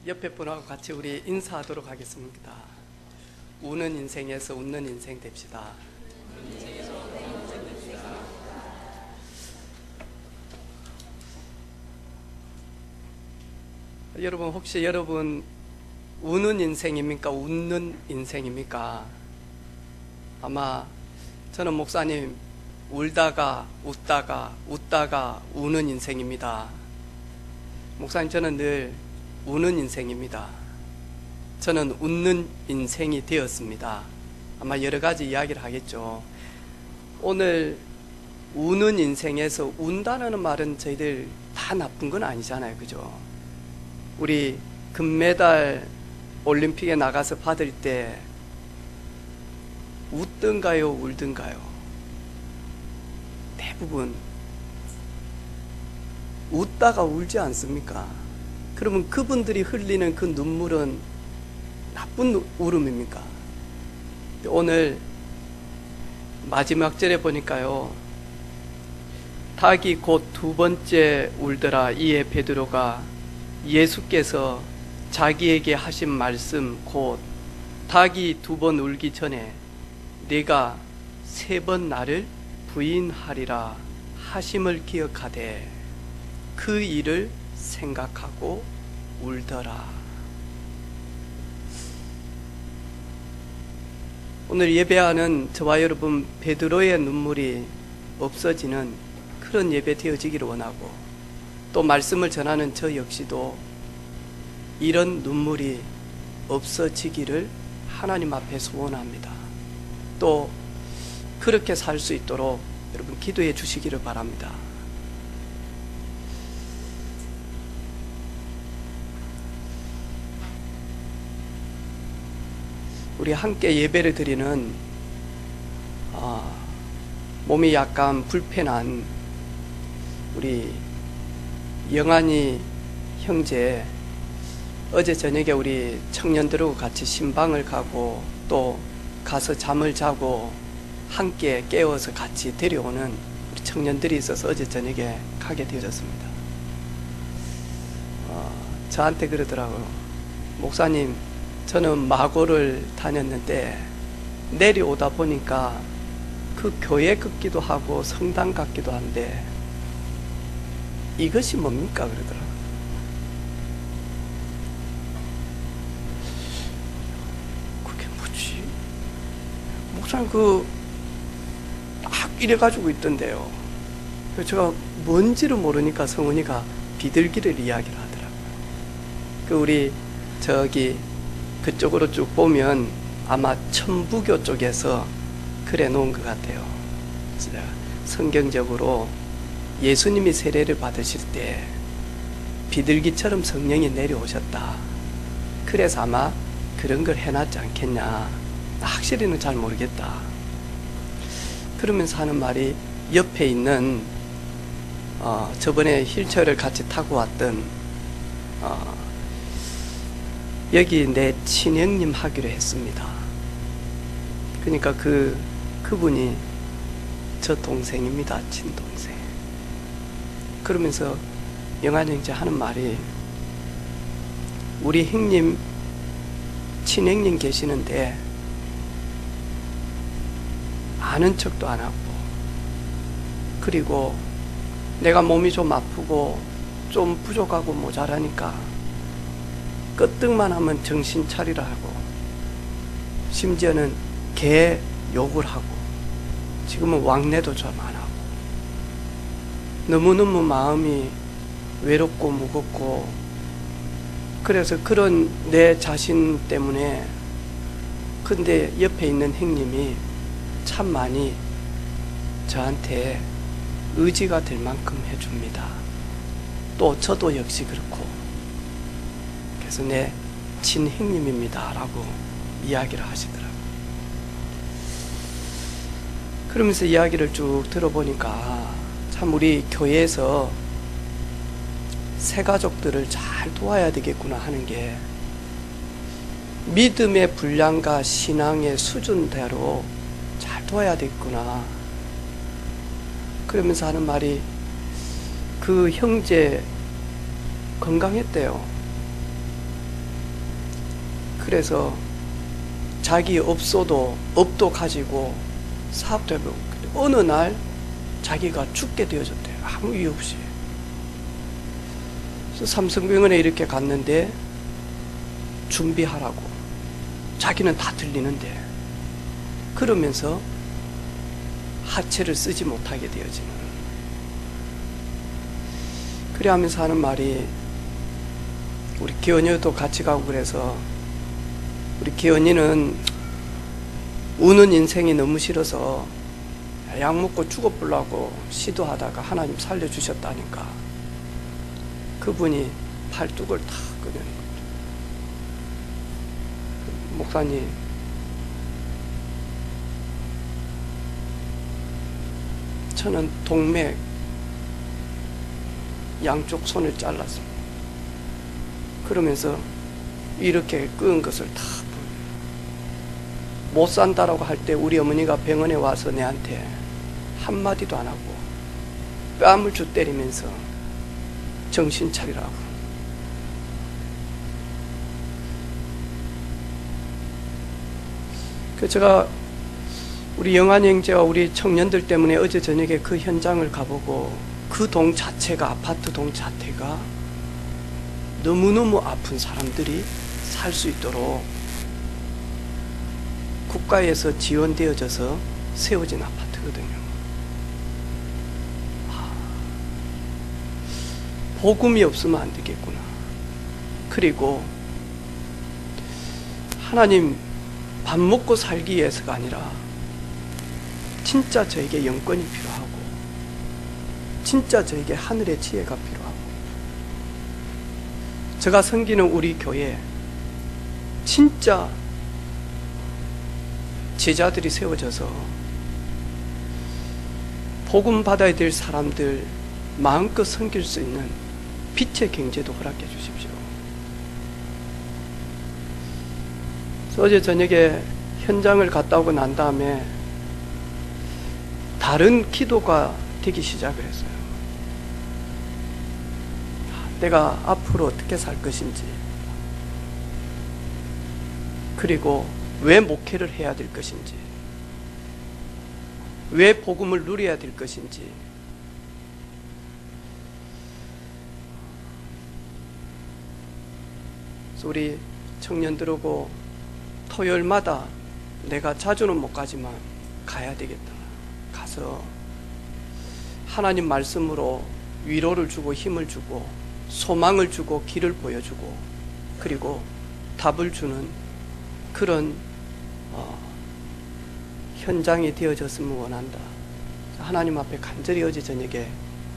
옆에 분하고 같이 우리 인사하도록 하겠습니다. 우는 인생에서 웃는 인생 됩시다. 여러분, 혹시 여러분 우는 인생입니까? 웃는 인생입니까? 아마 저는 목사님 울다가 웃다가 웃다가 우는 인생입니다. 목사님, 저는 늘 우는 인생입니다. 저는 웃는 인생이 되었습니다. 아마 여러 가지 이야기를 하겠죠. 오늘 우는 인생에서 운다는 말은 저희들 다 나쁜 건 아니잖아요, 그죠? 우리 금메달 올림픽에 나가서 받을 때 웃든가요, 울든가요? 대부분 웃다가 울지 않습니까? 그러면 그분들이 흘리는 그 눈물은 나쁜 울음입니까? 오늘 마지막 절에 보니까요, 닭이 곧 두 번째 울더라. 이에 베드로가 예수께서 자기에게 하신 말씀, 곧 닭이 두 번 울기 전에 네가 세 번 나를 부인하리라 하심을 기억하되 그 일을 생각하고 울더라. 오늘 예배하는 저와 여러분, 베드로의 눈물이 없어지는 그런 예배 되어지기를 원하고, 또 말씀을 전하는 저 역시도 이런 눈물이 없어지기를 하나님 앞에 소원합니다. 또 그렇게 살 수 있도록 여러분 기도해 주시기를 바랍니다. 우리 함께 예배를 드리는 몸이 약간 불편한 우리 영환이 형제, 어제 저녁에 우리 청년들하고 같이 신방을 가고 또 가서 잠을 자고 함께 깨워서 같이 데려오는 우리 청년들이 있어서 어제 저녁에 가게 되어졌습니다. 저한테 그러더라고요. 목사님, 저는 마고를 다녔는데 내려오다 보니까 그 교회 같기도 하고 성당 같기도 한데 이것이 뭡니까? 그러더라고요. 그게 뭐지? 목사님 딱 이래가지고 있던데요. 그래서 제가 뭔지를 모르니까 성훈이가 비둘기를 이야기를 하더라고요. 우리 저기 그쪽으로 쭉 보면 아마 천부교 쪽에서 그래 놓은 것 같아요. 성경적으로 예수님이 세례를 받으실 때 비둘기처럼 성령이 내려오셨다. 그래서 아마 그런 걸 해놨지 않겠냐. 확실히는 잘 모르겠다. 그러면서 하는 말이, 옆에 있는 저번에 휠체어를 같이 타고 왔던 여기 내 친형님 하기로 했습니다. 그러니까 그분이 저 동생입니다. 친동생. 그러면서 영환 형제 하는 말이, 우리 형님, 친형님 계시는데 아는 척도 안 하고, 그리고 내가 몸이 좀 아프고 좀 부족하고 모자라니까 끄떡만 하면 정신 차리라 하고, 심지어는 개 욕을 하고, 지금은 왕래도 좀 안 하고, 너무너무 마음이 외롭고 무겁고, 그래서 그런 내 자신 때문에, 근데 옆에 있는 형님이 참 많이 저한테 의지가 될 만큼 해줍니다. 또 저도 역시 그렇고, 그래서 내 친형님입니다 라고 이야기를 하시더라고요. 그러면서 이야기를 쭉 들어보니까 참 우리 교회에서 새가족들을 잘 도와야 되겠구나 하는 게, 믿음의 분량과 신앙의 수준대로 잘 도와야 되겠구나. 그러면서 하는 말이, 그 형제 건강했대요. 그래서 자기 업도 가지고 사업도 해보고, 어느 날 자기가 죽게 되어졌대요. 아무 이유 없이. 그래서 삼성병원에 이렇게 갔는데 준비하라고. 자기는 다 들리는데. 그러면서 하체를 쓰지 못하게 되어지는. 그래 하면서 하는 말이, 우리 기원이도 같이 가고 그래서, 우리 기원이는 우는 인생이 너무 싫어서 약 먹고 죽어보려고 시도하다가 하나님 살려주셨다니까. 그분이 팔뚝을 다 꺼내는 거죠. 목사님, 저는 동맥 양쪽 손을 잘랐습니다. 그러면서 이렇게 끄은 것을 다 못 산다라고 할 때 우리 어머니가 병원에 와서 내한테 한마디도 안 하고 뺨을 주 때리면서 정신 차리라고. 그 제가 우리 영환 형제와 우리 청년들 때문에 어제 저녁에 그 현장을 가보고, 그 동 자체가, 아파트 동 자체가 너무너무 아픈 사람들이 살 수 있도록 국가에서 지원되어져서 세워진 아파트거든요. 복음이 없으면 안 되겠구나. 그리고 하나님, 밥 먹고 살기 위해서가 아니라 진짜 저에게 영권이 필요하고, 진짜 저에게 하늘의 지혜가 필요하고, 제가 섬기는 우리 교회 진짜 제자들이 세워져서 복음 받아야 될 사람들 마음껏 섬길 수 있는 빛의 경제도 허락해 주십시오. 그래서 어제 저녁에 현장을 갔다 오고 난 다음에 다른 기도가 되기 시작을 했어요. 내가 앞으로 어떻게 살 것인지, 그리고 왜 목회를 해야 될 것인지, 왜 복음을 누려야 될 것인지, 그래서 우리 청년들하고 토요일마다, 내가 자주는 못 가지만 가야 되겠다. 가서 하나님 말씀으로 위로를 주고 힘을 주고 소망을 주고 길을 보여주고, 그리고 답을 주는 그런 현장이 되어졌으면 원한다. 하나님 앞에 간절히 어제 저녁에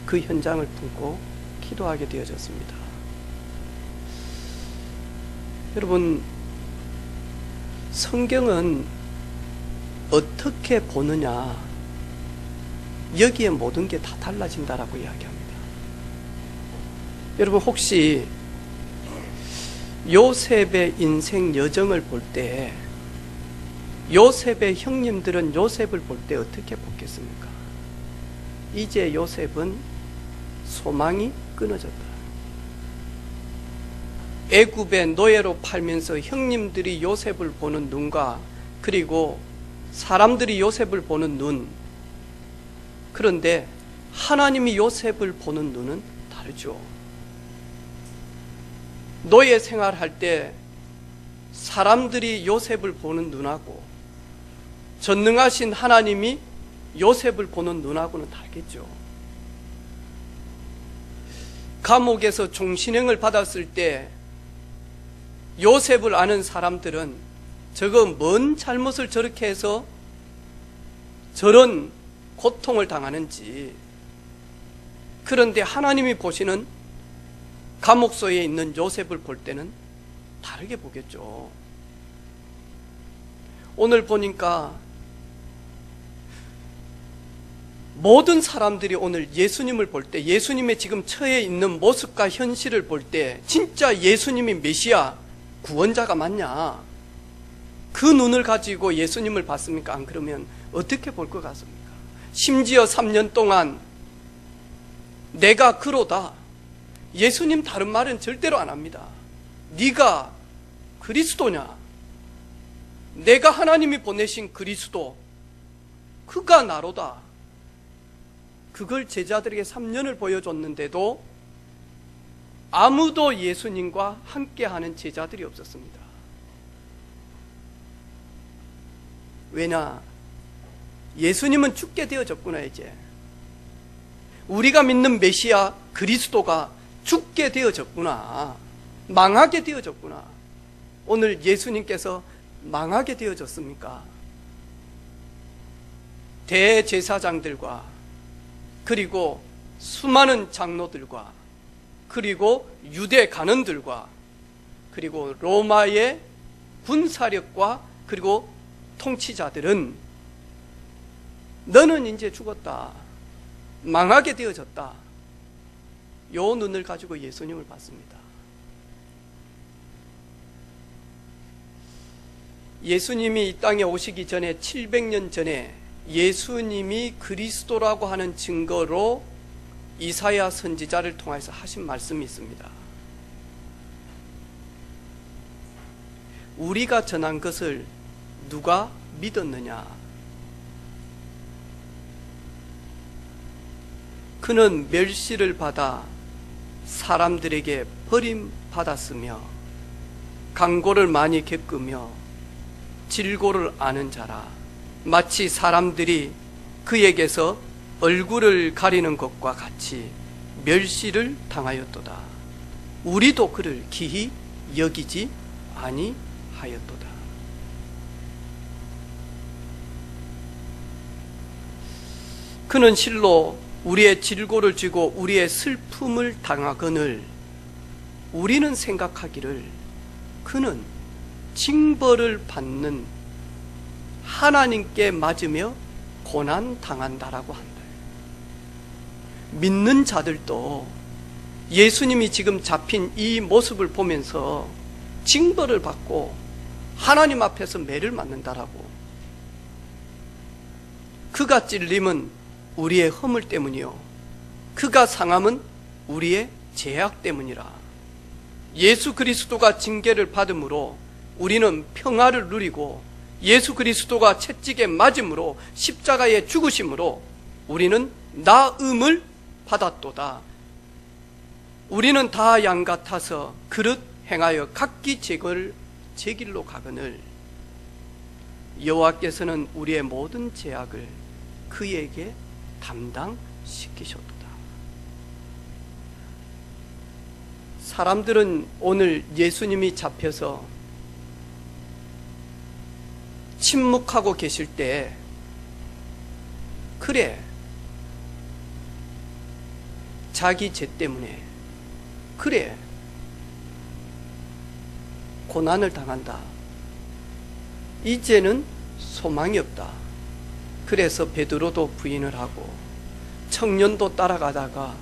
그 현장을 품고 기도하게 되어졌습니다. 여러분, 성경은 어떻게 보느냐, 여기에 모든 게 다 달라진다라고 이야기합니다. 여러분, 혹시 요셉의 인생 여정을 볼 때, 요셉의 형님들은 요셉을 볼 때 어떻게 보겠습니까? 이제 요셉은 소망이 끊어졌다. 애굽의 노예로 팔면서 형님들이 요셉을 보는 눈과, 그리고 사람들이 요셉을 보는 눈, 그런데 하나님이 요셉을 보는 눈은 다르죠. 노예 생활할 때 사람들이 요셉을 보는 눈하고 전능하신 하나님이 요셉을 보는 눈하고는 다르겠죠. 감옥에서 종신형을 받았을 때 요셉을 아는 사람들은 저거 뭔 잘못을 저렇게 해서 저런 고통을 당하는지, 그런데 하나님이 보시는 감옥소에 있는 요셉을 볼 때는 다르게 보겠죠. 오늘 보니까 모든 사람들이 오늘 예수님을 볼 때, 예수님의 지금 처해 있는 모습과 현실을 볼 때, 진짜 예수님이 메시아 구원자가 맞냐, 그 눈을 가지고 예수님을 봤습니까? 안 그러면 어떻게 볼 것 같습니까? 심지어 3년 동안 내가 그로다, 예수님 다른 말은 절대로 안 합니다. 네가 그리스도냐, 내가 하나님이 보내신 그리스도, 그가 나로다. 그걸 제자들에게 3년을 보여줬는데도 아무도 예수님과 함께하는 제자들이 없었습니다. 왜냐? 예수님은 죽게 되어졌구나. 이제 우리가 믿는 메시아 그리스도가 죽게 되어졌구나. 망하게 되어졌구나. 오늘 예수님께서 망하게 되어졌습니까? 대제사장들과 그리고 수많은 장로들과 그리고 유대 간원들과 그리고 로마의 군사력과 그리고 통치자들은 너는 이제 죽었다, 망하게 되어졌다, 요 눈을 가지고 예수님을 봤습니다. 예수님이 이 땅에 오시기 전에 700년 전에 예수님이 그리스도라고 하는 증거로 이사야 선지자를 통해서 하신 말씀이 있습니다. 우리가 전한 것을 누가 믿었느냐? 그는 멸시를 받아 사람들에게 버림받았으며 강고를 많이 겪으며 질고를 아는 자라. 마치 사람들이 그에게서 얼굴을 가리는 것과 같이 멸시를 당하였도다. 우리도 그를 기히 여기지 아니하였도다. 그는 실로 우리의 질고를 쥐고 우리의 슬픔을 당하거늘 우리는 생각하기를 그는 징벌을 받는 하나님께 맞으며 고난 당한다라고 한다. 믿는 자들도 예수님이 지금 잡힌 이 모습을 보면서 징벌을 받고 하나님 앞에서 매를 맞는다라고. 그가 찔림은 우리의 허물 때문이요 그가 상함은 우리의 죄악 때문이라. 예수 그리스도가 징계를 받음으로 우리는 평화를 누리고 예수 그리스도가 채찍에 맞음으로 십자가에 죽으심으로 우리는 나음을 받았도다. 우리는 다 양 같아서 그릇 행하여 각기 제 길로 가거늘 여호와께서는 우리의 모든 죄악을 그에게 담당시키셨도다. 사람들은 오늘 예수님이 잡혀서 침묵하고 계실 때 그래, 자기 죄 때문에 그래 고난을 당한다, 이제는 소망이 없다. 그래서 베드로도 부인을 하고 청년도 따라가다가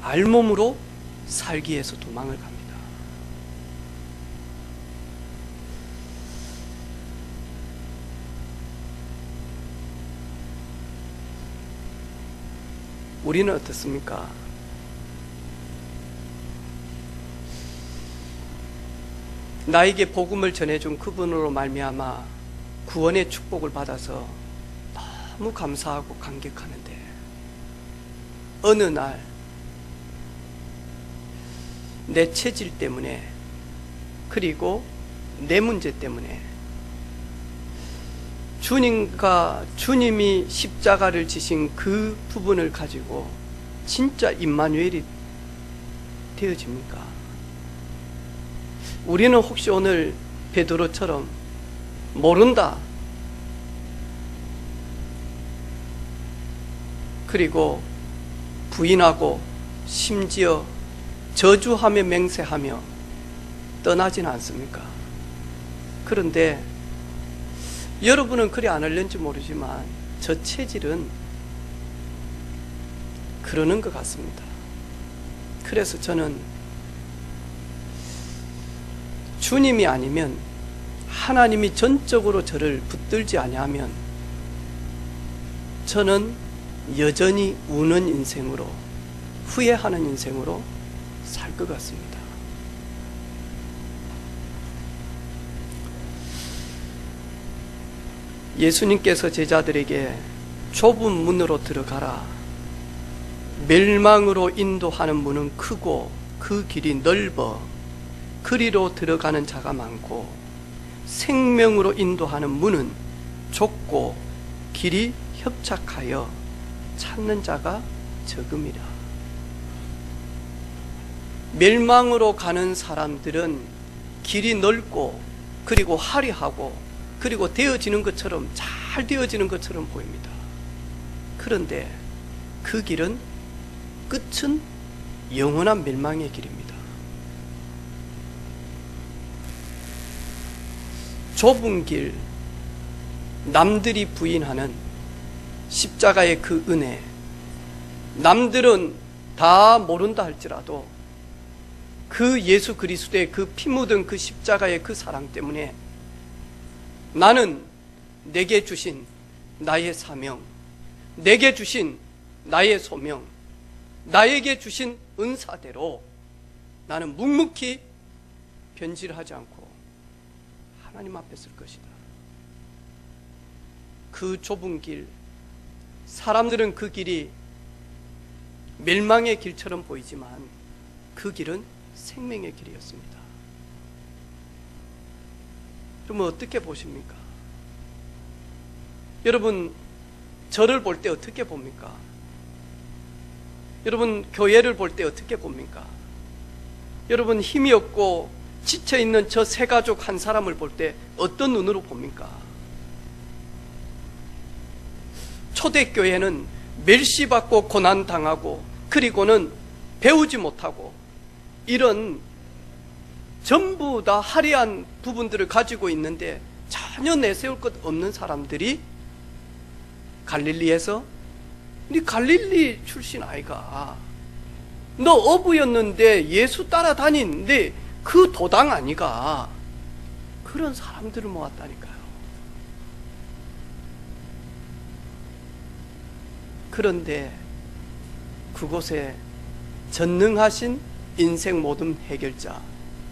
알몸으로 살기 위해서 도망을 갑니다. 우리는 어떻습니까? 나에게 복음을 전해준 그분으로 말미암아 구원의 축복을 받아서 너무 감사하고 감격하는데 어느 날 내 체질 때문에 그리고 내 문제 때문에 주님이 십자가를 지신 그 부분을 가지고 진짜 임마누엘이 되어집니까? 우리는 혹시 오늘 베드로처럼 모른다, 그리고 부인하고 심지어 저주하며 맹세하며 떠나지는 않습니까? 그런데 여러분은 그리 안 할는지 모르지만 저 체질은 그러는 것 같습니다. 그래서 저는 주님이 아니면, 하나님이 전적으로 저를 붙들지 아니하면 저는 여전히 우는 인생으로, 후회하는 인생으로 살 것 같습니다. 예수님께서 제자들에게 좁은 문으로 들어가라, 멸망으로 인도하는 문은 크고 그 길이 넓어 그리로 들어가는 자가 많고 생명으로 인도하는 문은 좁고 길이 협착하여 찾는 자가 적음이라. 멸망으로 가는 사람들은 길이 넓고 그리고 화려하고 그리고 되어지는 것처럼, 잘 되어지는 것처럼 보입니다. 그런데 그 길은, 끝은 영원한 멸망의 길입니다. 좁은 길, 남들이 부인하는 십자가의 그 은혜, 남들은 다 모른다 할지라도 그 예수 그리스도의 그 피 묻은 그 십자가의 그 사랑 때문에 나는 내게 주신 나의 사명, 내게 주신 나의 소명, 나에게 주신 은사대로 나는 묵묵히 변질하지 않고 하나님 앞에 설 것이다. 그 좁은 길, 사람들은 그 길이 멸망의 길처럼 보이지만 그 길은 생명의 길이었습니다. 그러면 어떻게 보십니까? 여러분, 저를 볼 때 어떻게 봅니까? 여러분, 교회를 볼 때 어떻게 봅니까? 여러분, 힘이 없고 지쳐있는 저 세 가족 한 사람을 볼 때 어떤 눈으로 봅니까? 초대교회는 멸시받고 고난당하고 그리고는 배우지 못하고 이런 전부 다 화려한 부분들을 가지고 있는데 전혀 내세울 것 없는 사람들이 갈릴리에서, 네 갈릴리 출신 아이가, 너 어부였는데 예수 따라다니는데 그 도당 아니가, 그런 사람들을 모았다니까요. 그런데 그곳에 전능하신 인생 모든 해결자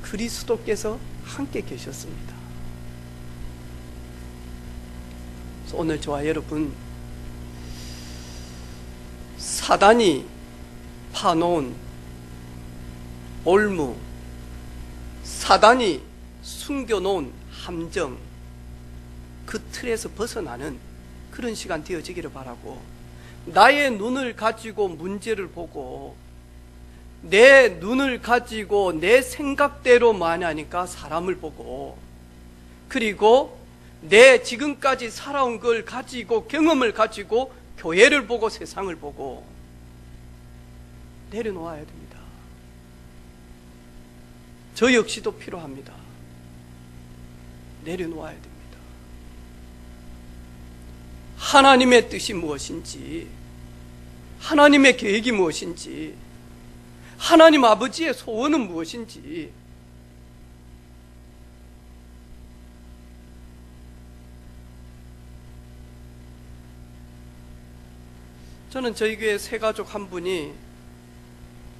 그리스도께서 함께 계셨습니다. 그래서 오늘 저와 여러분, 사단이 파놓은 올무, 사단이 숨겨놓은 함정, 그 틀에서 벗어나는 그런 시간 되어지기를 바라고, 나의 눈을 가지고 문제를 보고 내 눈을 가지고 내 생각대로만 하니까 사람을 보고, 그리고 내 지금까지 살아온 걸 가지고, 경험을 가지고 교회를 보고 세상을 보고 내려놓아야 됩니다. 저 역시도 필요합니다. 내려놓아야 됩니다. 하나님의 뜻이 무엇인지, 하나님의 계획이 무엇인지, 하나님 아버지의 소원은 무엇인지, 저는 저희 교회 세 가족 한 분이,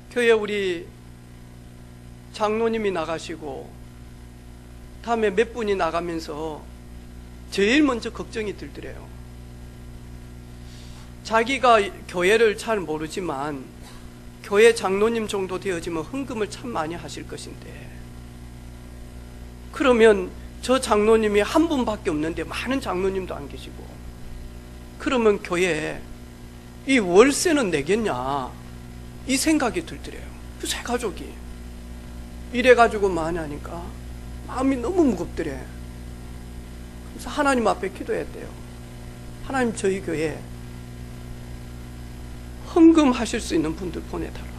교회 우리 장로님이 나가시고 다음에 몇 분이 나가면서 제일 먼저 걱정이 들더래요. 자기가 교회를 잘 모르지만 교회 장로님 정도 되어지면 헌금을 참 많이 하실 것인데, 그러면 저 장로님이 한 분밖에 없는데 많은 장로님도 안 계시고, 그러면 교회에 이 월세는 내겠냐, 이 생각이 들더래요. 그 세 가족이 이래가지고 많이 하니까 마음이 너무 무겁더래. 그래서 하나님 앞에 기도했대요. 하나님, 저희 교회에 헌금하실 수 있는 분들 보내달라고.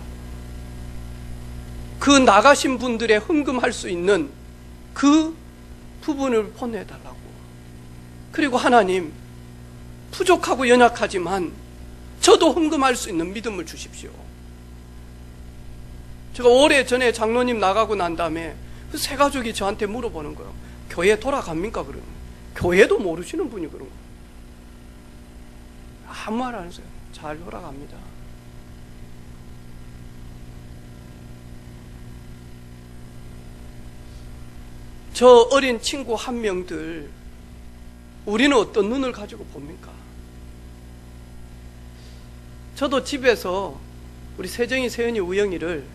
그 나가신 분들의 헌금할 수 있는 그 부분을 보내달라고. 그리고 하나님, 부족하고 연약하지만 저도 헌금할 수 있는 믿음을 주십시오. 제가 오래전에 장로님 나가고 난 다음에 그 세 가족이 저한테 물어보는 거예요. 교회 돌아갑니까? 그러는 거예요. 교회도 모르시는 분이 그런 거예요. 아무 말 안 했어요. 잘 돌아갑니다. 저 어린 친구 한 명들 우리는 어떤 눈을 가지고 봅니까? 저도 집에서 우리 세정이, 세연이, 우영이를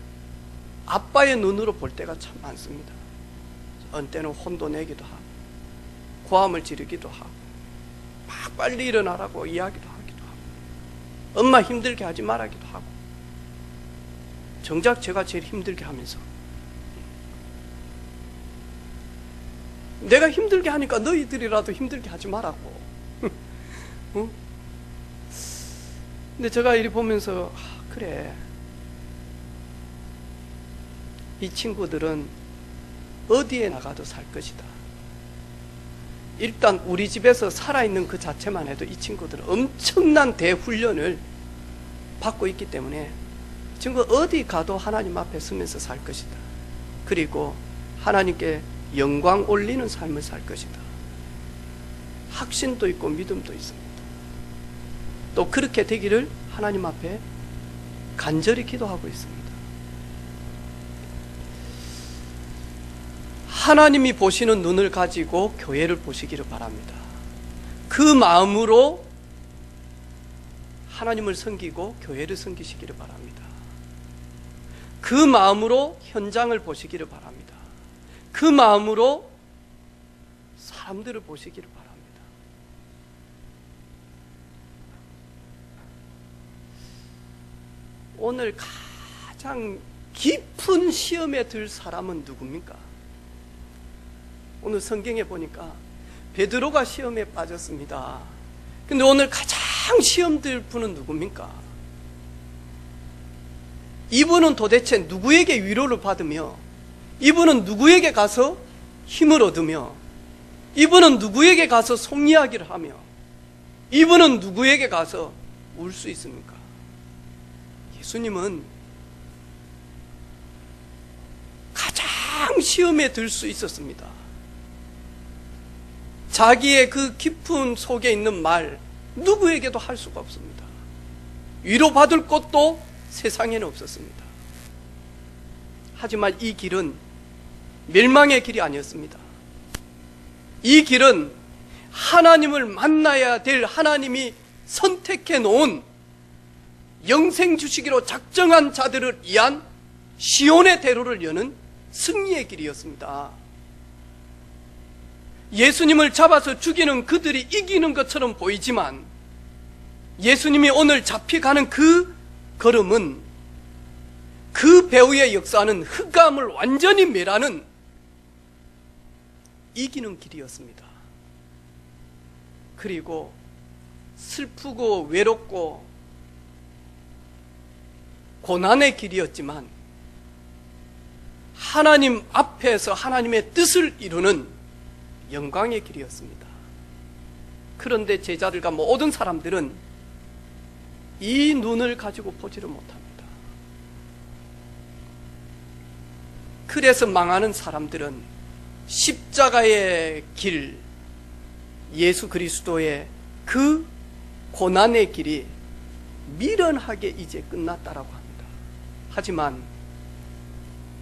아빠의 눈으로 볼 때가 참 많습니다. 어느 때는 혼도 내기도 하고 고함을 지르기도 하고 막 빨리 일어나라고 이야기도 하기도 하고 엄마 힘들게 하지 말라기도 하고 정작 제가 제일 힘들게 하면서 내가 힘들게 하니까 너희들이라도 힘들게 하지 말라고. 어? 근데 제가 이리 보면서 그래, 이 친구들은 어디에 나가도 살 것이다. 일단 우리 집에서 살아있는 그 자체만 해도 이 친구들은 엄청난 대훈련을 받고 있기 때문에 친구 어디 가도 하나님 앞에 서면서 살 것이다. 그리고 하나님께 영광 올리는 삶을 살 것이다. 확신도 있고 믿음도 있습니다. 또 그렇게 되기를 하나님 앞에 간절히 기도하고 있습니다. 하나님이 보시는 눈을 가지고 교회를 보시기를 바랍니다. 그 마음으로 하나님을 섬기고 교회를 섬기시기를 바랍니다. 그 마음으로 현장을 보시기를 바랍니다. 그 마음으로 사람들을 보시기를 바랍니다. 오늘 가장 깊은 시험에 들 사람은 누굽니까? 오늘 성경에 보니까 베드로가 시험에 빠졌습니다. 근데 오늘 가장 시험 들 분은 누굽니까? 이분은 도대체 누구에게 위로를 받으며, 이분은 누구에게 가서 힘을 얻으며, 이분은 누구에게 가서 속 이야기를 하며, 이분은 누구에게 가서 울 수 있습니까? 예수님은 가장 시험에 들 수 있었습니다. 자기의 그 깊은 속에 있는 말 누구에게도 할 수가 없습니다. 위로받을 것도 세상에는 없었습니다. 하지만 이 길은 멸망의 길이 아니었습니다. 이 길은 하나님을 만나야 될 하나님이 선택해 놓은 영생 주시기로 작정한 자들을 위한 시온의 대로를 여는 승리의 길이었습니다. 예수님을 잡아서 죽이는 그들이 이기는 것처럼 보이지만 예수님이 오늘 잡혀가는 그 걸음은 그 배후의 역사는 흑암을 완전히 멸하는 이기는 길이었습니다. 그리고 슬프고 외롭고 고난의 길이었지만 하나님 앞에서 하나님의 뜻을 이루는 영광의 길이었습니다. 그런데 제자들과 모든 사람들은 이 눈을 가지고 보지를 못합니다. 그래서 망하는 사람들은 십자가의 길, 예수 그리스도의 그 고난의 길이 미련하게 이제 끝났다라고 합니다. 하지만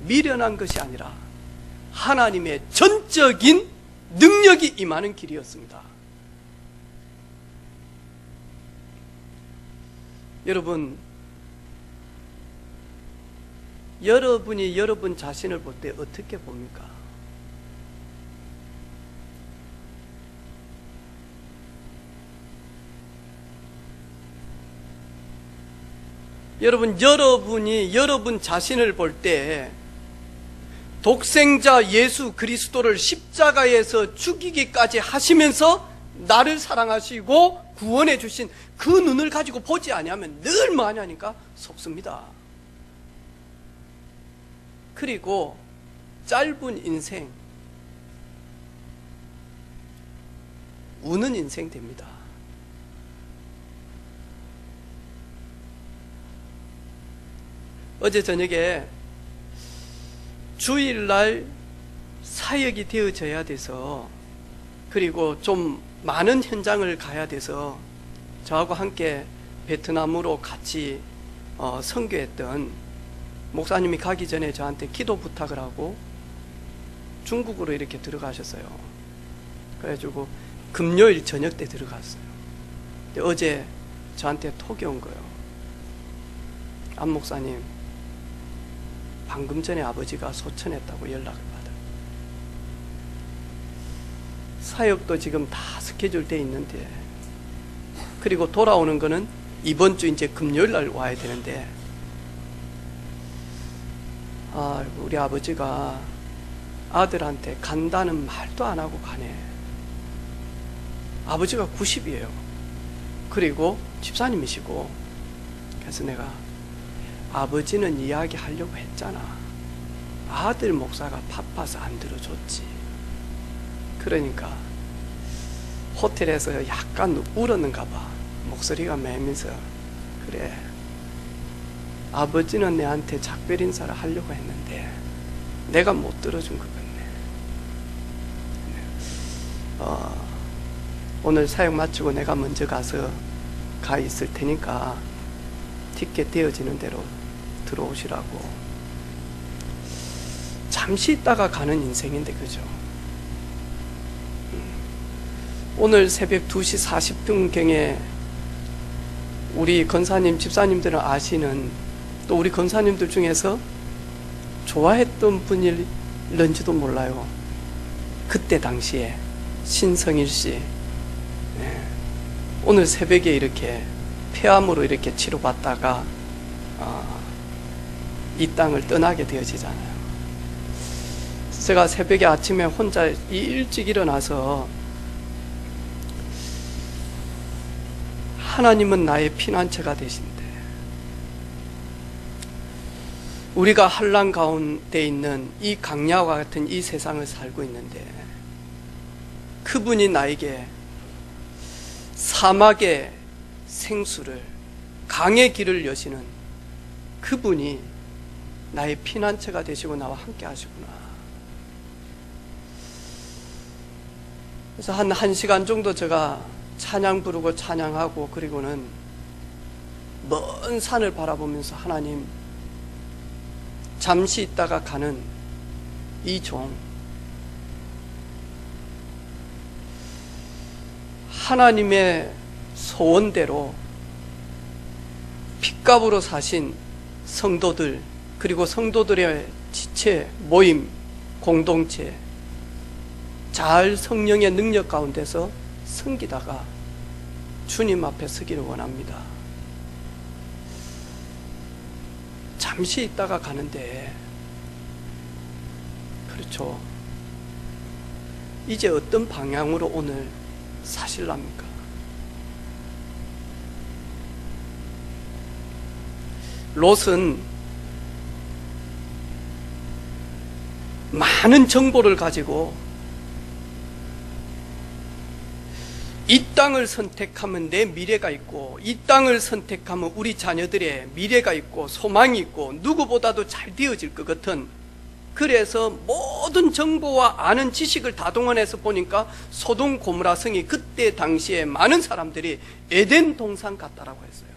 미련한 것이 아니라 하나님의 전적인 능력이 임하는 길이었습니다. 여러분이 여러분 자신을 볼 때 어떻게 봅니까? 여러분이 여러분 자신을 볼 때 독생자 예수 그리스도를 십자가에서 죽이기까지 하시면서 나를 사랑하시고 구원해 주신 그 눈을 가지고 보지 아니하면 늘 뭐하냐니까 속습니다. 그리고 짧은 인생, 우는 인생 됩니다. 어제 저녁에 주일날 사역이 되어져야 돼서, 그리고 좀 많은 현장을 가야 돼서 저하고 함께 베트남으로 같이 선교했던 목사님이 가기 전에 저한테 기도 부탁을 하고 중국으로 이렇게 들어가셨어요. 그래가지고 금요일 저녁 때 들어갔어요. 근데 어제 저한테 톡이 온 거예요. 안 목사님, 방금 전에 아버지가 소천했다고 연락을 받아요. 사역도 지금 다 스케줄 돼 있는데, 그리고 돌아오는 거는 이번 주 이제 금요일 날 와야 되는데, 우리 아버지가 아들한테 간다는 말도 안 하고 가네. 아버지가 90이에요. 그리고 집사님이시고. 그래서 내가, 아버지는 이야기하려고 했잖아. 아들 목사가 바빠서 안 들어줬지. 그러니까 호텔에서 약간 울었는가 봐. 목소리가 매면서, 그래, 아버지는 내한테 작별 인사를 하려고 했는데 내가 못 들어준 것 같네. 오늘 사역 마치고 내가 먼저 가서 가 있을 테니까 티켓 되어지는 대로 들어오시라고. 잠시 있다가 가는 인생인데, 그죠? 오늘 새벽 2시 40분경에 우리 권사님, 집사님들은 아시는, 또 우리 권사님들 중에서 좋아했던 분일런지도 몰라요. 그때 당시에 신성일 씨, 오늘 새벽에 이렇게 폐암으로 이렇게 치료받다가 이 땅을 떠나게 되어지잖아요. 제가 새벽에 아침에 혼자 일찍 일어나서, 하나님은 나의 피난처가 되신대. 우리가 환난 가운데 있는 이 강야와 같은 이 세상을 살고 있는데, 그분이 나에게 사막의 생수를, 강의 길을 여시는 그분이 나의 피난처가 되시고 나와 함께 하시구나. 그래서 한 1시간 정도 제가 찬양 부르고 찬양하고, 그리고는 먼 산을 바라보면서, 하나님, 잠시 있다가 가는 이 종, 하나님의 소원대로 핏값으로 사신 성도들, 그리고 성도들의 지체, 모임, 공동체, 잘 성령의 능력 가운데서 섬기다가 주님 앞에 서기를 원합니다. 잠시 있다가 가는데, 그렇죠, 이제 어떤 방향으로 오늘 사실랍니까? 롯은 많은 정보를 가지고 이 땅을 선택하면 내 미래가 있고, 이 땅을 선택하면 우리 자녀들의 미래가 있고 소망이 있고 누구보다도 잘 되어질 것 같은, 그래서 모든 정보와 아는 지식을 다 동원해서 보니까 소돔 고모라 성이 그때 당시에 많은 사람들이 에덴 동산 같다라고 했어요.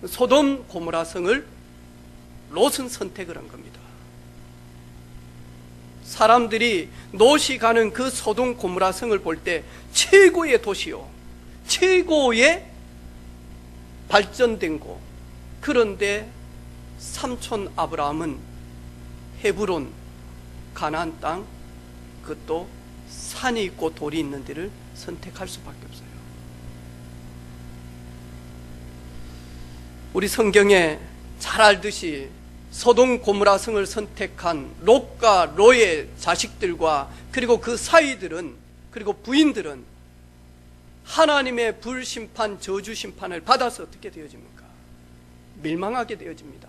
소돔 고모라 성을 롯은 선택을 한 겁니다. 사람들이 롯이 가는 그 소돔 고모라 성을 볼 때 최고의 도시요, 최고의 발전된 곳. 그런데 삼촌 아브라함은 헤브론, 가나안 땅, 그것도 산이 있고 돌이 있는 데를 선택할 수밖에 없어요. 우리 성경에 잘 알듯이 소돔 고모라 성을 선택한 롯과 롯의 자식들과 그리고 그 사위들은, 그리고 부인들은 하나님의 불심판, 저주 심판을 받아서 어떻게 되어집니까? 멸망하게 되어집니다.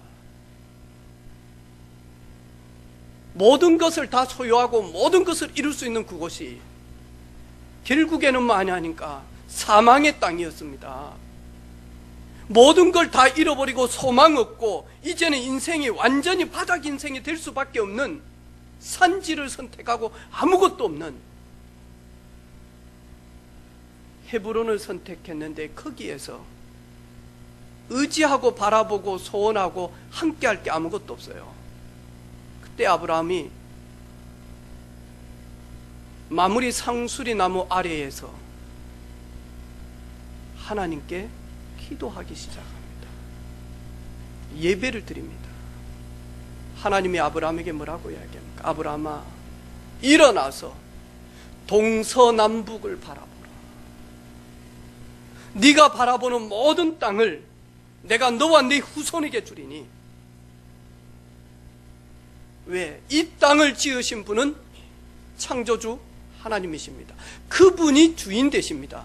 모든 것을 다 소유하고 모든 것을 이룰 수 있는 그곳이 결국에는 뭐냐 하니까 사망의 땅이었습니다. 모든 걸 다 잃어버리고 소망 없고 이제는 인생이 완전히 바닥 인생이 될 수밖에 없는 산지를 선택하고 아무것도 없는 헤브론을 선택했는데, 거기에서 의지하고 바라보고 소원하고 함께할 게 아무것도 없어요. 그때 아브라함이 마무리 상수리 나무 아래에서 하나님께 기도하기 시작합니다. 예배를 드립니다. 하나님이 아브라함에게 뭐라고 이야기합니까? 아브라함아, 일어나서 동서남북을 바라보라. 네가 바라보는 모든 땅을 내가 너와 네 후손에게 주리니. 왜? 이 땅을 지으신 분은 창조주 하나님이십니다. 그분이 주인 되십니다.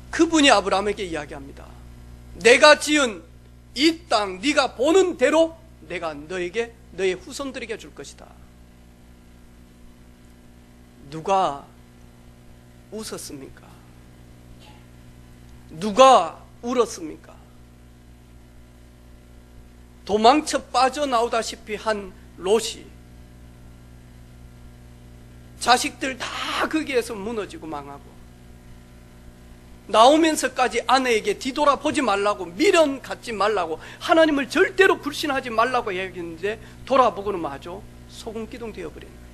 그분이 아브라함에게 이야기합니다. 내가 지은 이 땅 네가 보는 대로 내가 너에게, 너의 후손들에게 줄 것이다. 누가 웃었습니까? 누가 울었습니까? 도망쳐 빠져나오다시피 한 롯이 자식들 다 거기에서 무너지고 망하고 나오면서까지 아내에게 뒤돌아보지 말라고, 미련 갖지 말라고, 하나님을 절대로 불신하지 말라고 얘기했는데 돌아보고는 마저 소금기둥 되어버린 거예요.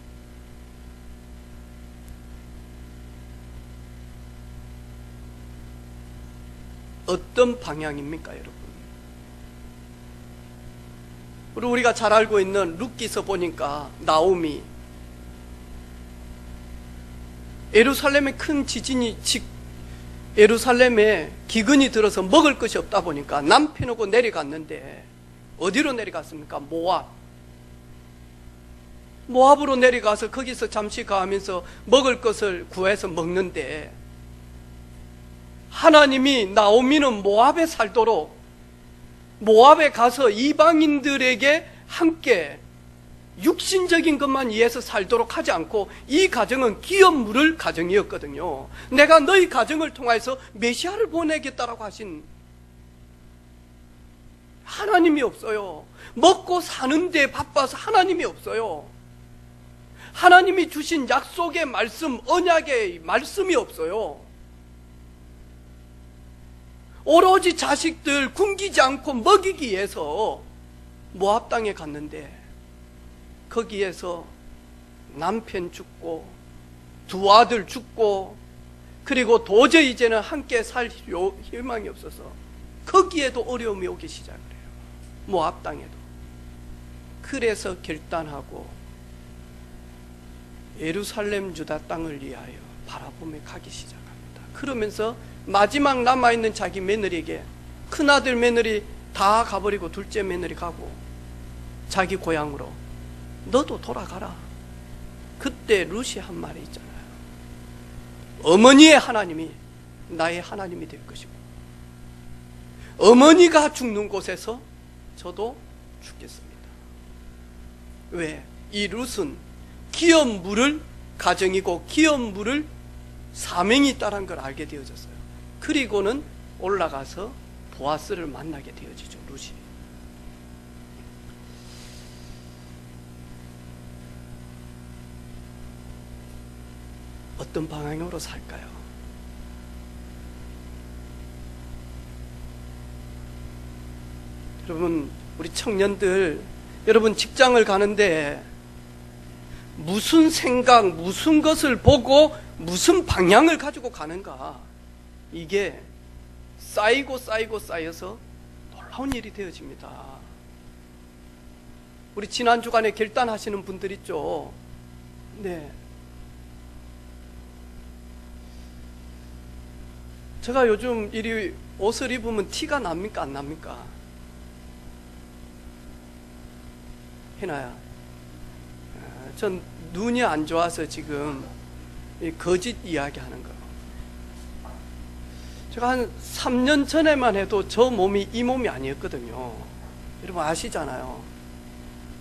어떤 방향입니까, 여러분? 그리고 우리가 잘 알고 있는 룻기서 보니까 나오미, 예루살렘에 큰 지진이 예루살렘에 기근이 들어서 먹을 것이 없다 보니까 남편하고 내려갔는데 어디로 내려갔습니까? 모압으로 내려가서 거기서 잠시 가면서 먹을 것을 구해서 먹는데, 하나님이 나오미는 모압에 살도록, 모압에 가서 이방인들에게 함께 육신적인 것만 위해서 살도록 하지 않고, 이 가정은 기업 물을 가정이었거든요. 내가 너희 가정을 통해서 메시아를 보내겠다라고 하신 하나님이 없어요. 먹고 사는데 바빠서 하나님이 없어요. 하나님이 주신 약속의 말씀, 언약의 말씀이 없어요. 오로지 자식들 굶기지 않고 먹이기 위해서 모압 땅에 갔는데, 거기에서 남편 죽고 두 아들 죽고, 그리고 도저히 이제는 함께 살 희망이 없어서 거기에도 어려움이 오기 시작을 해요. 모압 땅에도. 그래서 결단하고 예루살렘 유다 땅을 위하여 바라보며 가기 시작합니다. 그러면서 마지막 남아있는 자기 며느리에게, 큰아들 며느리 다 가버리고 둘째 며느리 가고 자기 고향으로, 너도 돌아가라. 그때 룻이 한 말이 있잖아요. 어머니의 하나님이 나의 하나님이 될 것이고, 어머니가 죽는 곳에서 저도 죽겠습니다. 왜? 이 룻은 기업 물을 가정이고 기업 물을 사명이 있다는 걸 알게 되어졌어요. 그리고는 올라가서 보아스를 만나게 되어지죠, 룻이. 어떤 방향으로 살까요? 여러분, 우리 청년들, 여러분 직장을 가는데 무슨 생각, 무슨 것을 보고 무슨 방향을 가지고 가는가, 이게 쌓여서 놀라운 일이 되어집니다. 우리 지난 주간에 결단하시는 분들 있죠? 네. 제가 요즘 이리 옷을 입으면 티가 납니까, 안 납니까? 희나야, 전 눈이 안 좋아서 지금 거짓 이야기 하는 거. 제가 한 3년 전에만 해도 저 몸이 이 몸이 아니었거든요. 여러분 아시잖아요.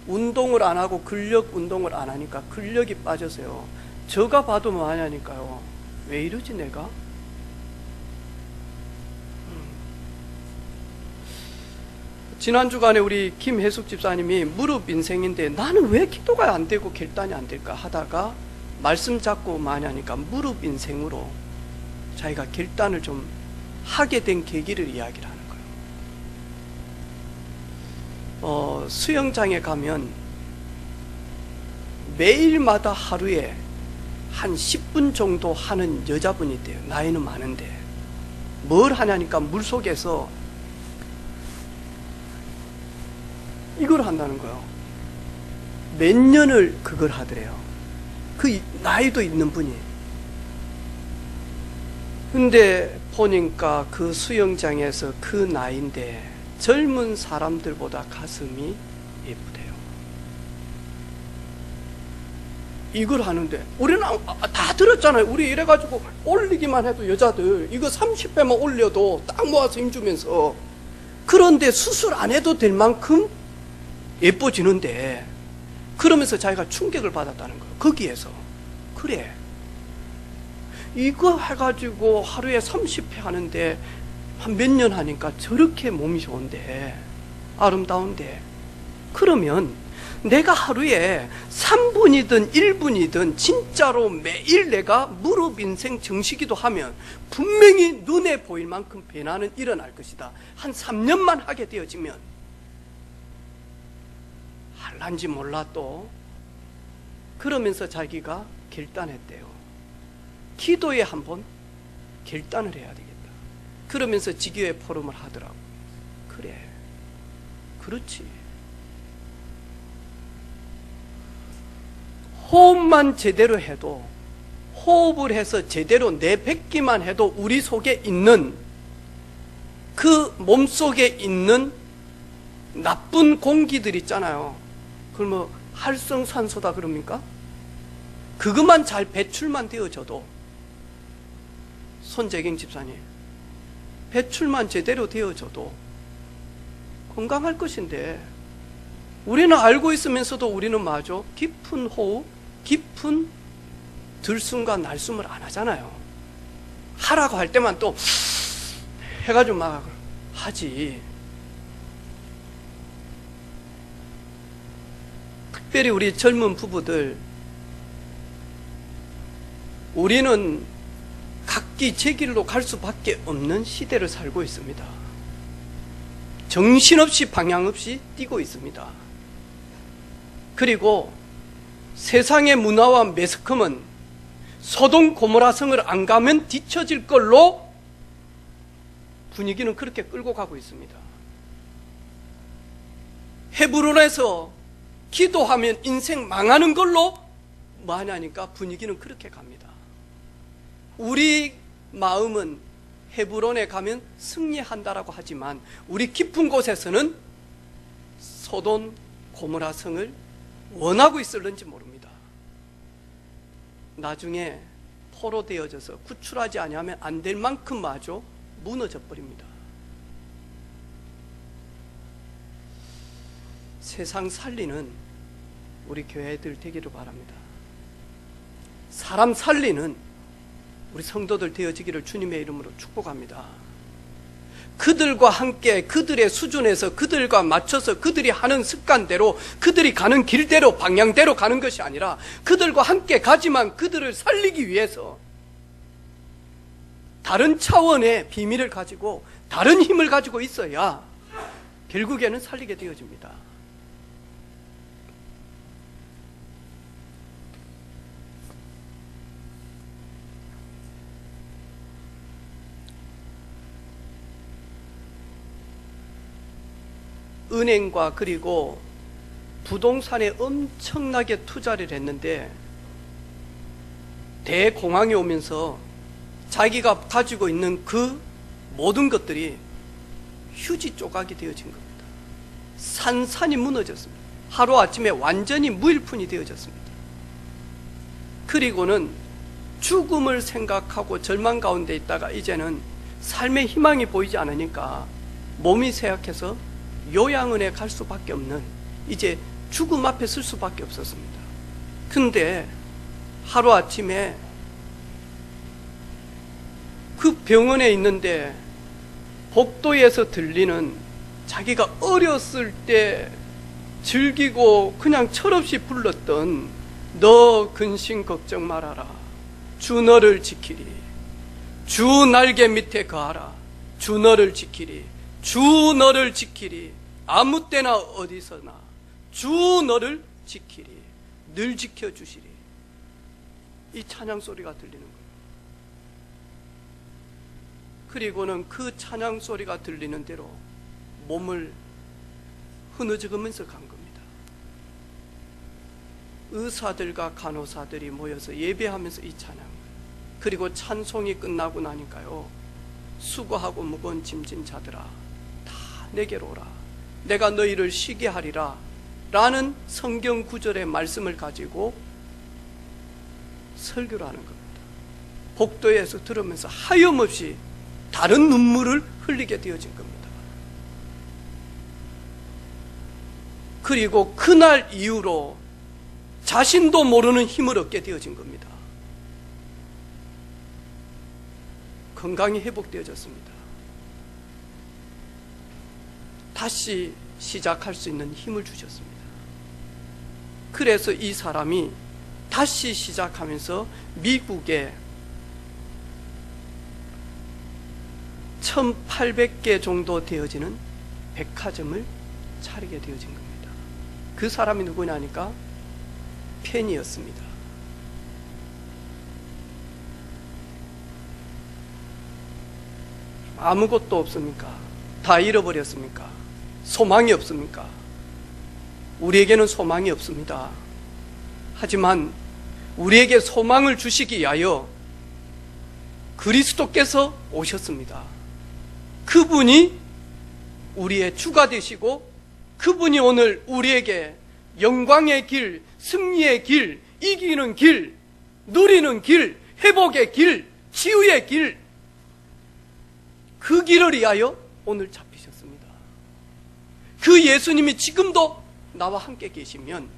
운동을 안 하고 근력 운동을 안 하니까 근력이 빠져서요. 저가 봐도 뭐하냐니까요. 왜 이러지 내가? 지난 주간에 우리 김혜숙 집사님이 무릎 인생인데 나는 왜 기도가 안 되고 결단이 안 될까 하다가 말씀 잡고 마냐니까 무릎 인생으로 자기가 결단을 좀 하게 된 계기를 이야기를 하는 거예요. 수영장에 가면 매일마다 하루에 한 10분 정도 하는 여자분이 있대요. 나이는 많은데 뭘 하냐니까 물속에서 이걸 한다는 거예요. 몇 년을 그걸 하더래요. 그 나이도 있는 분이. 근데 보니까 그 수영장에서 그 나이인데 젊은 사람들보다 가슴이 예쁘대요. 이걸 하는데 우리는 다 들었잖아요. 우리 이래가지고 올리기만 해도 여자들 이거 30배만 올려도 딱 모아서 힘주면서, 그런데 수술 안 해도 될 만큼 예뻐지는데, 그러면서 자기가 충격을 받았다는 거예요. 거기에서. 그래, 이거 해가지고 하루에 30회 하는데 한 몇 년 하니까 저렇게 몸이 좋은데, 아름다운데, 그러면 내가 하루에 3분이든 1분이든 진짜로 매일 내가 무릎 인생 정식기도 하면 분명히 눈에 보일 만큼 변화는 일어날 것이다. 한 3년만 하게 되어지면, 할란지 몰라 또. 그러면서 자기가 결단했대요. 기도에 한번 결단을 해야 되겠다. 그러면서 지교회 포럼을 하더라고. 그래, 그렇지. 호흡만 제대로 해도, 호흡을 해서 제대로 내뱉기만 해도 우리 속에 있는, 그 몸속에 있는 나쁜 공기들 있잖아요. 그걸 뭐 활성산소다 그럽니까? 그것만 잘 배출만 되어져도, 손재경 집사님, 배출만 제대로 되어져도 건강할 것인데, 우리는 알고 있으면서도 우리는 마저 깊은 호흡, 깊은 들숨과 날숨을 안 하잖아요. 하라고 할 때만 또 해가지고 막 하지. 특별히 우리 젊은 부부들, 우리는 각기 제 길로 갈 수밖에 없는 시대를 살고 있습니다. 정신없이 방향 없이 뛰고 있습니다. 그리고 세상의 문화와 매스컴은 소돔 고모라성을 안 가면 뒤처질 걸로 분위기는 그렇게 끌고 가고 있습니다. 헤브론에서 기도하면 인생 망하는 걸로 뭐 하냐니까 분위기는 그렇게 갑니다. 우리 마음은 헤브론에 가면 승리한다라고 하지만 우리 깊은 곳에서는 소돔 고모라 성을 원하고 있을는지 모릅니다. 나중에 포로되어져서 구출하지 아니하면 안 될 만큼마저 무너져 버립니다. 세상 살리는 우리 교회들 되기를 바랍니다. 사람 살리는 우리 성도들 되어지기를 주님의 이름으로 축복합니다. 그들과 함께 그들의 수준에서 그들과 맞춰서 그들이 하는 습관대로 그들이 가는 길대로 방향대로 가는 것이 아니라 그들과 함께 가지만 그들을 살리기 위해서 다른 차원의 비밀을 가지고 다른 힘을 가지고 있어야 결국에는 살리게 되어집니다. 은행과 그리고 부동산에 엄청나게 투자를 했는데 대공황이 오면서 자기가 가지고 있는 그 모든 것들이 휴지 조각이 되어진 겁니다. 산산이 무너졌습니다. 하루아침에 완전히 무일푼이 되어졌습니다. 그리고는 죽음을 생각하고 절망 가운데 있다가 이제는 삶의 희망이 보이지 않으니까 몸이 쇠약해서 요양원에 갈 수밖에 없는, 이제 죽음 앞에 설 수밖에 없었습니다. 근데 하루아침에 그 병원에 있는데 복도에서 들리는 자기가 어렸을 때 즐기고 그냥 철없이 불렀던 너 근심 걱정 말아라, 주 너를 지키리, 주 날개 밑에 거하라, 주 너를 지키리, 주 너를 지키리, 아무 때나 어디서나 주 너를 지키리, 늘 지켜주시리. 이 찬양 소리가 들리는 거예요. 그리고는 그 찬양 소리가 들리는 대로 몸을 흐느적으면서 간 겁니다. 의사들과 간호사들이 모여서 예배하면서 이 찬양, 그리고 찬송이 끝나고 나니까요, 수고하고 무거운 짐진 자들아 다 내게로 오라, 내가 너희를 쉬게 하리라 라는 성경 구절의 말씀을 가지고 설교를 하는 겁니다. 복도에서 들으면서 하염없이 다른 눈물을 흘리게 되어진 겁니다. 그리고 그날 이후로 자신도 모르는 힘을 얻게 되어진 겁니다. 건강이 회복되어졌습니다. 다시 시작할 수 있는 힘을 주셨습니다. 그래서 이 사람이 다시 시작하면서 미국에 1800개 정도 되어지는 백화점을 차리게 되어진 겁니다. 그 사람이 누구냐니까 팬이었습니다. 아무것도 없습니까? 다 잃어버렸습니까? 소망이 없습니까? 우리에게는 소망이 없습니다. 하지만 우리에게 소망을 주시기 위하여 그리스도께서 오셨습니다. 그분이 우리의 주가 되시고, 그분이 오늘 우리에게 영광의 길, 승리의 길, 이기는 길, 누리는 길, 회복의 길, 치유의 길, 그 길을 위하여 오늘 잡히셨습니다. 그 예수님이 지금도 나와 함께 계시면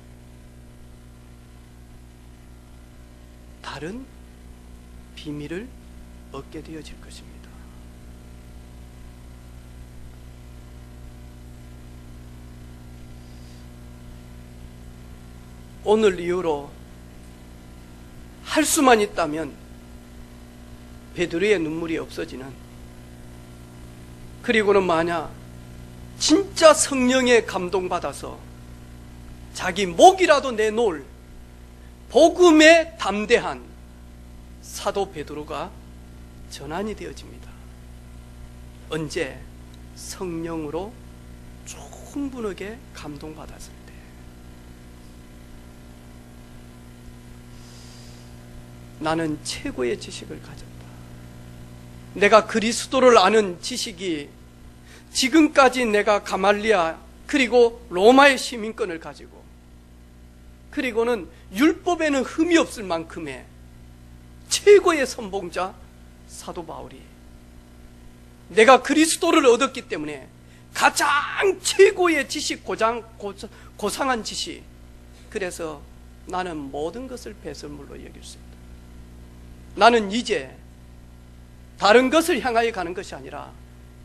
다른 비밀을 얻게 되어질 것입니다. 오늘 이후로 할 수만 있다면 베드로의 눈물이 없어지는, 그리고는 만약 진짜 성령에 감동받아서 자기 목이라도 내놓을 복음에 담대한 사도 베드로가 전환이 되어집니다. 언제? 성령으로 충분하게 감동받았을 때. 나는 최고의 지식을 가졌다. 내가 그리스도를 아는 지식이 지금까지 내가 가말리아 그리고 로마의 시민권을 가지고, 그리고는 율법에는 흠이 없을 만큼의 최고의 선봉자 사도 바울이, 내가 그리스도를 얻었기 때문에 가장 최고의 지식, 고상한 지식, 그래서 나는 모든 것을 배설물로 여길 수 있다. 나는 이제 다른 것을 향하여 가는 것이 아니라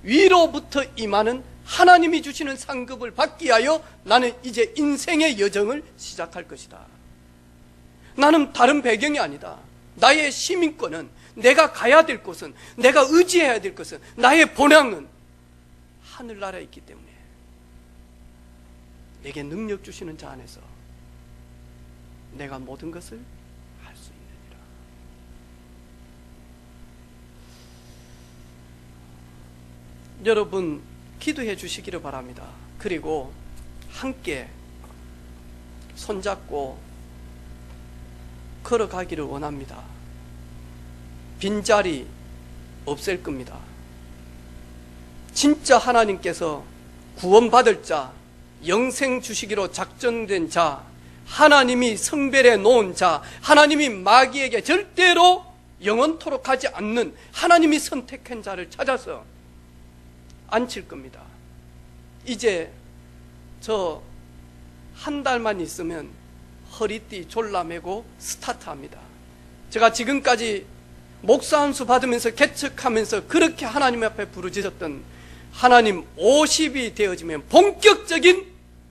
위로부터 임하는 하나님이 주시는 상급을 받기 위하여 나는 이제 인생의 여정을 시작할 것이다. 나는 다른 배경이 아니다. 나의 시민권은, 내가 가야 될 곳은, 내가 의지해야 될 것은, 나의 본향은 하늘나라에 있기 때문에 내게 능력 주시는 자 안에서 내가 모든 것을 할 수 있느니라. 여러분 기도해 주시기를 바랍니다. 그리고 함께 손잡고 걸어가기를 원합니다. 빈자리 없을 겁니다. 진짜 하나님께서 구원받을 자, 영생 주시기로 작정된 자, 하나님이 성별해 놓은 자, 하나님이 마귀에게 절대로 영원토록 하지 않는 하나님이 선택한 자를 찾아서 앉힐 겁니다. 이제 저 한 달만 있으면 허리띠 졸라매고 스타트합니다. 제가 지금까지 목사 한 수 받으면서 개척하면서 그렇게 하나님 앞에 부르짖었던 하나님 50이 되어지면 본격적인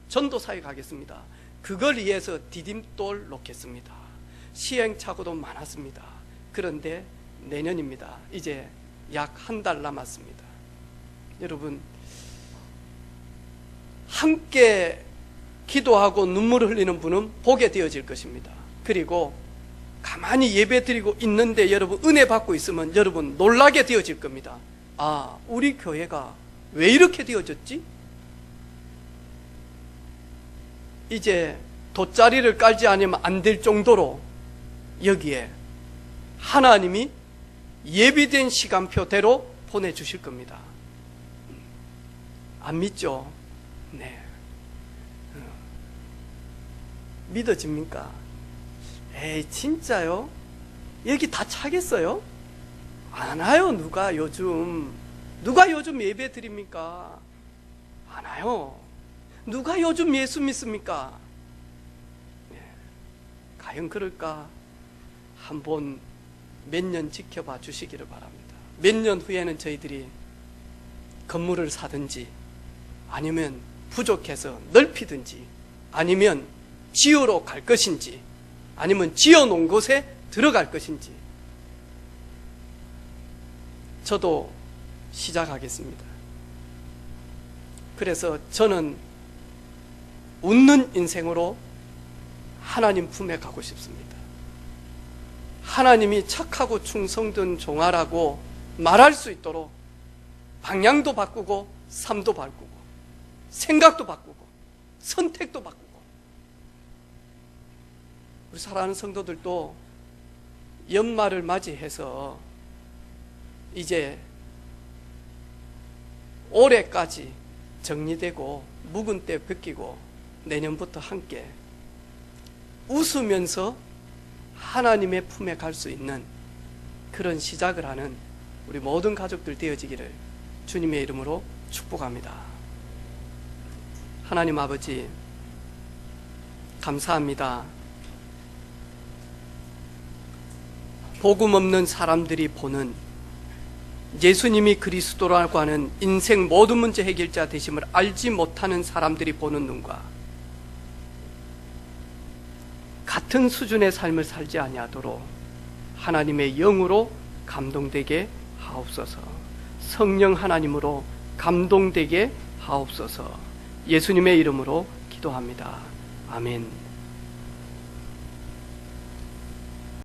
전도사에 가겠습니다. 그걸 위해서 디딤돌 놓겠습니다. 시행착오도 많았습니다. 그런데 내년입니다. 이제 약 한 달 남았습니다. 여러분 함께 기도하고 눈물을 흘리는 분은 보게 되어질 것입니다. 그리고 가만히 예배 드리고 있는데 여러분 은혜 받고 있으면 여러분 놀라게 되어질 겁니다. 아, 우리 교회가 왜 이렇게 되어졌지? 이제 돗자리를 깔지 않으면 안 될 정도로 여기에 하나님이 예비된 시간표대로 보내주실 겁니다. 안 믿죠? 네. 믿어집니까? 에이, 진짜요? 여기 다 차겠어요? 안 와요. 누가 요즘 예배 드립니까? 안 와요. 누가 요즘 예수 믿습니까? 네. 과연 그럴까? 한번 몇 년 지켜봐 주시기를 바랍니다. 몇 년 후에는 저희들이 건물을 사든지 아니면 부족해서 넓히든지 아니면 지으러 갈 것인지 아니면 지어놓은 곳에 들어갈 것인지 저도 시작하겠습니다. 그래서 저는 웃는 인생으로 하나님 품에 가고 싶습니다. 하나님이 착하고 충성된 종아라고 말할 수 있도록 방향도 바꾸고 삶도 바꾸고 생각도 바꾸고 선택도 바꾸고 우리 사랑하는 성도들도 연말을 맞이해서 이제 올해까지 정리되고 묵은 때 벗기고 내년부터 함께 웃으면서 하나님의 품에 갈 수 있는 그런 시작을 하는 우리 모든 가족들 되어지기를 주님의 이름으로 축복합니다. 하나님 아버지 감사합니다. 복음 없는 사람들이 보는 예수님이 그리스도라고 하는 인생 모든 문제 해결자 되심을 알지 못하는 사람들이 보는 눈과 같은 수준의 삶을 살지 아니하도록 하나님의 영으로 감동되게 하옵소서. 성령 하나님으로 감동되게 하옵소서. 예수님의 이름으로 기도합니다. 아멘.